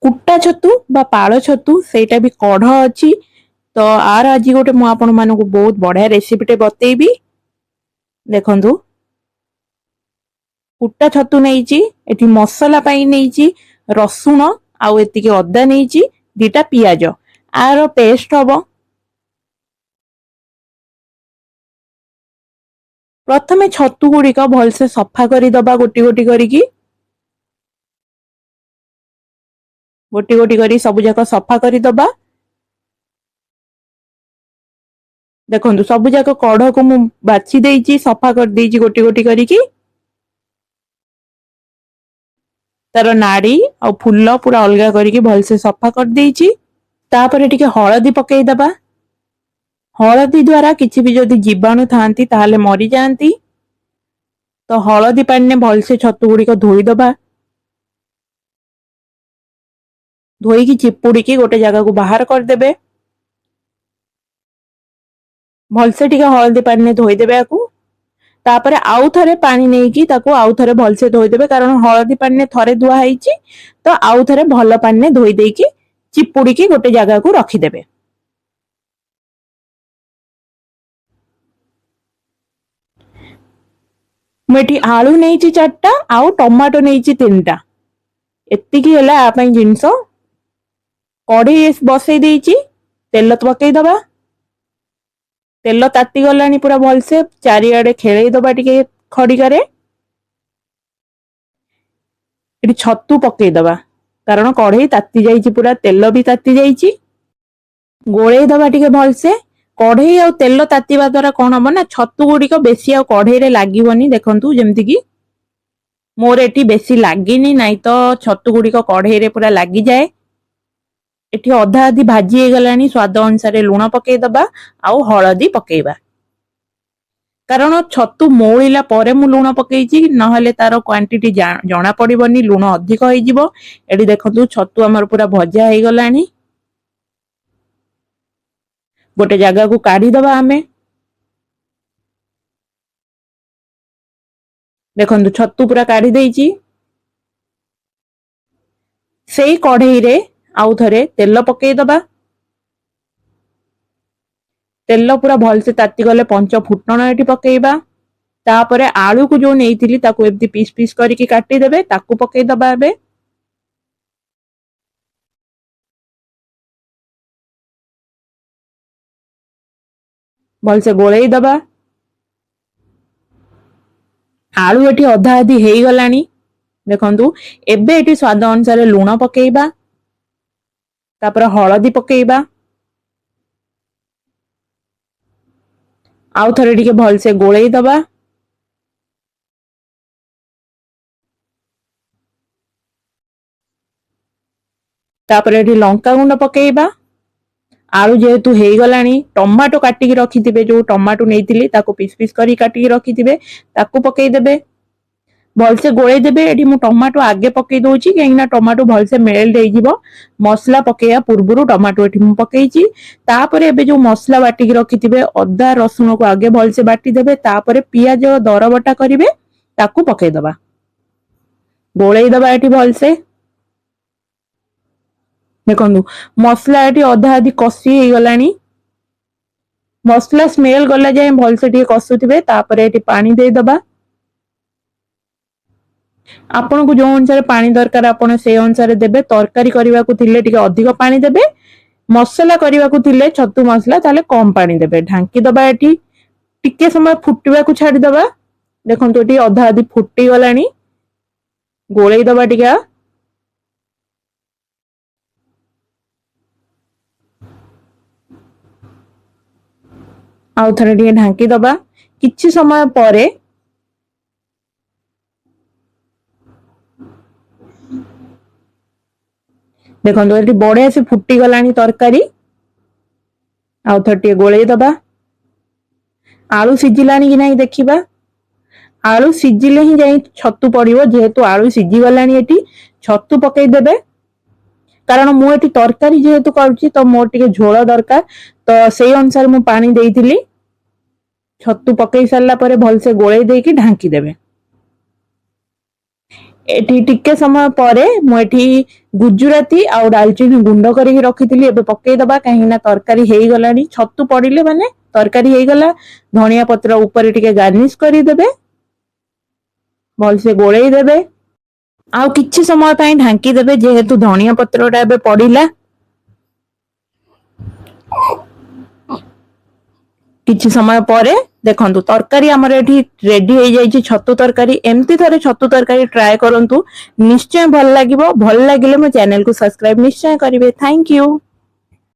କୁଟା ଛତୁ ବା ପାଳ ଛତୁ ସେଇଟା ବି କଢ ଅଛି। ତ ଆର ଆଜି ଗୋଟେ ମୁଁ ଆପଣ ମାନଙ୍କୁ ବହୁତ ବଢିଆ ରେସିପିଟେ ବତେଇବି। ଦେଖନ୍ତୁ କୁଟା ଛତୁ ନେଇଛି, ଏଠି ମସଲା ପାଇଁ ନେଇଛି ରସୁଣ ଆଉ ଏତିକି ଅଦା ନେଇଛି, ଦିଟା ପିଆଜ। ଆର ପେଷ୍ଟ ହବ। ପ୍ରଥମେ ଛତୁ ଗୁଡିକ ଭଲସେ ସଫା କରିଦବା ଗୋଟି ଗୋଟି କରିକି। ଗୋଟି ଗୋଟି କରି ସବୁ ଯାକ ସଫା କରିଦବା। ଦେଖନ୍ତୁ ସବୁ ଯାକ କଢକୁ ମୁଁ ବାଛି ଦେଇଛି, ସଫା କରିଦେଇଛି ଗୋଟି ଗୋଟି କରିକି। ତାର ନାଡି ଆଉ ଫୁଲ ପୁରା ଅଲଗା କରିକି ଭଲସେ ସଫା କରିଦେଇଛି। ତାପରେ ଟିକେ ହଳଦୀ ପକେଇଦବା। ହଳଦୀ ଦ୍ଵାରା କିଛି ବି ଯଦି ଜୀବାଣୁ ଥାଆନ୍ତି ତାହେଲେ ମରିଯାଆନ୍ତି। ତ ହଳଦୀ ପାଣିରେ ଭଲସେ ଛତୁ ଗୁଡିକ ଧୋଇଦବା। ଧୋଇକି ଚିପୁଡିକି ଗୋଟେ ଜାଗାକୁ ବାହାର କରିଦେବେ। ଭଲସେ ଟିକେ ହଳଦୀ ପାଣିରେ ଧୋଇଦେବେ ଆକୁ। ତାପରେ ଆଉ ଥରେ ପାଣି ନେଇକି ତାକୁ ଆଉ ଥରେ ଭଲସେ ଧୋଇଦେବେ, କାରଣ ହଳଦୀ ପାଣିରେ ଥରେ ଧୁଆ ହେଇଛି। ତ ଆଉ ଥରେ ଭଲ ପାଣିରେ ଧୋଇ ଦେଇକି ଚିପୁଡିକି ଗୋଟେ ଜାଗାକୁ ରଖିଦେବେ। ମୁଁ ଏଠି ଆଳୁ ନେଇଛି 4ଟା ଆଉ ଟମାଟୋ ନେଇଛି 3ଟା। ଏତିକି ହେଲା ଆ ପାଇଁ ଜିନିଷ। କଢେଇ ବସେଇ ଦେଇଛି, ତେଲ ପକେଇଦବା। ତେଲ ତାତି ଗଲାଣି ପୁରା ଭଲସେ, ଚାରିଆଡେ ଖେଳେଇ ଦବା ଟିକେ ଖଡିକାରେ। ଏଠି ଛତୁ ପକେଇଦବା, କାରଣ କଢେଇ ତାତି ଯାଇଛି, ପୁରା ତେଲ ବି ତାତି ଯାଇଛି। ଗୋଳେଇ ଦବା ଟିକେ ଭଲସେ। କଢେଇ ଆଉ ତେଲ ତାତିବା ଦ୍ଵାରା କଣ ହବ ନା, ଛତୁ ଗୁଡିକ ବେଶୀ ଆଉ କଢେଇରେ ଲାଗିବନି। ଦେଖନ୍ତୁ ଯେମିତି କିି ମୋର ଏଠି ବେଶୀ ଲାଗିନି, ନାଇଁ ତ ଛତୁ ଗୁଡିକ କଢେଇରେ ପୁରା ଲାଗିଯାଏ। ଏଠି ଅଧା ଅଧି ଭାଜି ହେଇଗଲାଣି, ସ୍ଵାଦ ଅନୁସାରେ ଲୁଣ ପକେଇଦବା ଆଉ ହଳଦୀ ପକେଇବା। କାରଣ ଛତୁ ମଉଳିଲା ପରେ ମୁଁ ଲୁଣ ପକେଇଛି, ନହେଲେ ତାର କ୍ୱାଣ୍ଟିଟି ଜଣା ପଡିବନି, ଲୁଣ ଅଧିକ ହେଇଯିବ। ଏଠି ଦେଖନ୍ତୁ ଛତୁ ଆମର ପୁରା ଭଜା ହେଇଗଲାଣି। ଗୋଟେ ଜାଗାକୁ କାଢିଦବା ଆମେ। ଦେଖନ୍ତୁ ଛତୁ ପୁରା କାଢି ଦେଇଛି। ସେଇ କଢେଇରେ ଆଉ ଥରେ ତେଲ ପକେଇଦବା। ତେଲ ପୁରା ଭଲସେ ତାତିଗଲେ ପଞ୍ଚ ଫୁଟଣ ଏଠି ପକେଇବା। ତାପରେ ଆଳୁକୁ ଯୋଉ ନେଇଥିଲି ତାକୁ ଏମିତି ପିସ୍ ପିସ୍ କରିକି କାଟିଦେବେ, ତାକୁ ପକେଇଦବା ଏବେ। ଭଲସେ ଗୋଳେଇ ଦବା। ଆଳୁ ଏଠି ଅଧା ଅଧି ହେଇଗଲାଣି। ଦେଖନ୍ତୁ ଏବେ ଏଠି ସ୍ଵାଦ ଅନୁସାରେ ଲୁଣ ପକେଇବା। ତାପରେ ହଳଦୀ ପକେଇବା। ଆଉ ଥରେ ଟିକେ ଭଲସେ ଗୋଳେଇ ଦବା। ତାପରେ ଏଠି ଲଙ୍କାଗୁଣ୍ଡ ପକେଇବା। ଆଳୁ ଯେହେତୁ ହେଇଗଲାଣି, ଟମାଟୋ କାଟିକି ରଖିଥିବେ, ଯୋଉ ଟମାଟୋ ନେଇଥିଲି ତାକୁ ପିସ୍ ପିସ୍ କରି କାଟିକି ରଖିଥିବେ, ତାକୁ ପକେଇଦେବେ। ଭଲସେ ଗୋଳେଇ ଦେବେ। ଏଠି ମୁଁ ଟମାଟୋ ଆଗେ ପକେଇ ଦଉଛି, କାହିଁକିନା ଟମାଟୋ ଭଲସେ ମେଲ୍ଟ ହେଇଯିବ। ମସଲା ପକେଇବା ପୂର୍ବରୁ ଟମାଟୋ ଏଠି ମୁଁ ପକେଇଛି। ତାପରେ ଏବେ ଯୋଉ ମସଲା ବାଟିକି ରଖିଥିବେ, ଅଦା ରସୁଣକୁ ଆଗେ ଭଲସେ ବାଟିଦେବେ, ତାପରେ ପିଆଜ ଦରବଟା କରିବେ, ତାକୁ ପକେଇଦବା। ଗୋଳେଇ ଦବା ଏଠି ଭଲସେ। ଦେଖନ୍ତୁ ମସଲା ଏଠି ଅଧା ଅଧି କଷି ହେଇଗଲାଣି। ମସଲା ସ୍ମେଲ ଗଲା ଯାଏ ଭଲସେ ଟିକେ କଷୁଥିବେ, ତାପରେ ଏଠି ପାଣି ଦେଇଦବା। ଆପଣଙ୍କୁ ଯୋଉ ଅନୁସାରେ ପାଣି ଦରକାର ଆପଣ ସେଇ ଅନୁସାରେ ଦେବେ। ତରକାରୀ କରିବାକୁ ଥିଲେ ଟିକେ ଅଧିକ ପାଣି ଦେବେ। ମସଲା କରିବାକୁ ଥିଲେ ଛତୁ ମସଲା, ତାହେଲେ କମ ପାଣି ଦେବେ। ଢାଙ୍କି ଦବା ଏଠି। ଟିକେ ସମୟ ଫୁଟିବାକୁ ଛାଡିଦବା। ଦେଖନ୍ତୁ ଏଠି ଅଧା ଅଧି ଫୁଟି ଗଲାଣି। ଗୋଳେଇ ଦବା ଟିକେ। ଆଉ ଥରେ ଟିକେ ଢାଙ୍କି ଦବା। କିଛି ସମୟ ପରେ ଦେଖନ୍ତୁ ଏଠି ବଢିଆ ସେ ଫୁଟି ଗଲାଣି ତରକାରୀ। ଆଉ ଥରେ ଟିକେ ଗୋଳେଇ ଦବା। ଆଳୁ ସିଝିଲାଣି କି ନାହିଁ ଦେଖିବା। ଆଳୁ ସିଝିଲେ ହିଁ ଯାଇ ଛତୁ ପଡିବ, ଯେହେତୁ ଆଳୁ ସିଝି ଗଲାଣି ଏଠି। ଛତୁ ପକେଇଦେବେ। କାରଣ ମୁଁ ଏଠି ତରକାରୀ ଯେହେତୁ କରୁଛି, ତ ମୋର ଟିକେ ଝୋଳ ଦରକାର। ତ ସେଇ ଅନୁସାରେ ମୁଁ ପାଣି ଦେଇଥିଲି। ଛତୁ ପକେଇ ସାରିଲା ପରେ ଭଲସେ ଗୋଳେଇ ଦେଇକି ଢାଙ୍କି ଦେବେ। एठी टिके समय परे मु एठी गुजराती आउ डालचीनी गुंड करके रखिथिली एबे पकेई दबा काहे ना तरकारी हेई गलानी छत्तू पड़िले माने तरकारी हेई गला धनिया पत्र ऊपर टिके गार्निश करी देबे भल से गोळेई देबे आउ किछि समय पई ढांकी देबे जेहेतु धनिया पत्रटा एबे पड़िला किछि समय परे देखंतु तरकारी हमर एठी रेडी हो जाई छी छत्तू तरकारी एमती थरे छत्तू तरकारी ट्राई करंतु निश्चय भल लागिवो भल लागिले मो चैनल को सब्सक्राइब निश्चय करिवे थैंक यू।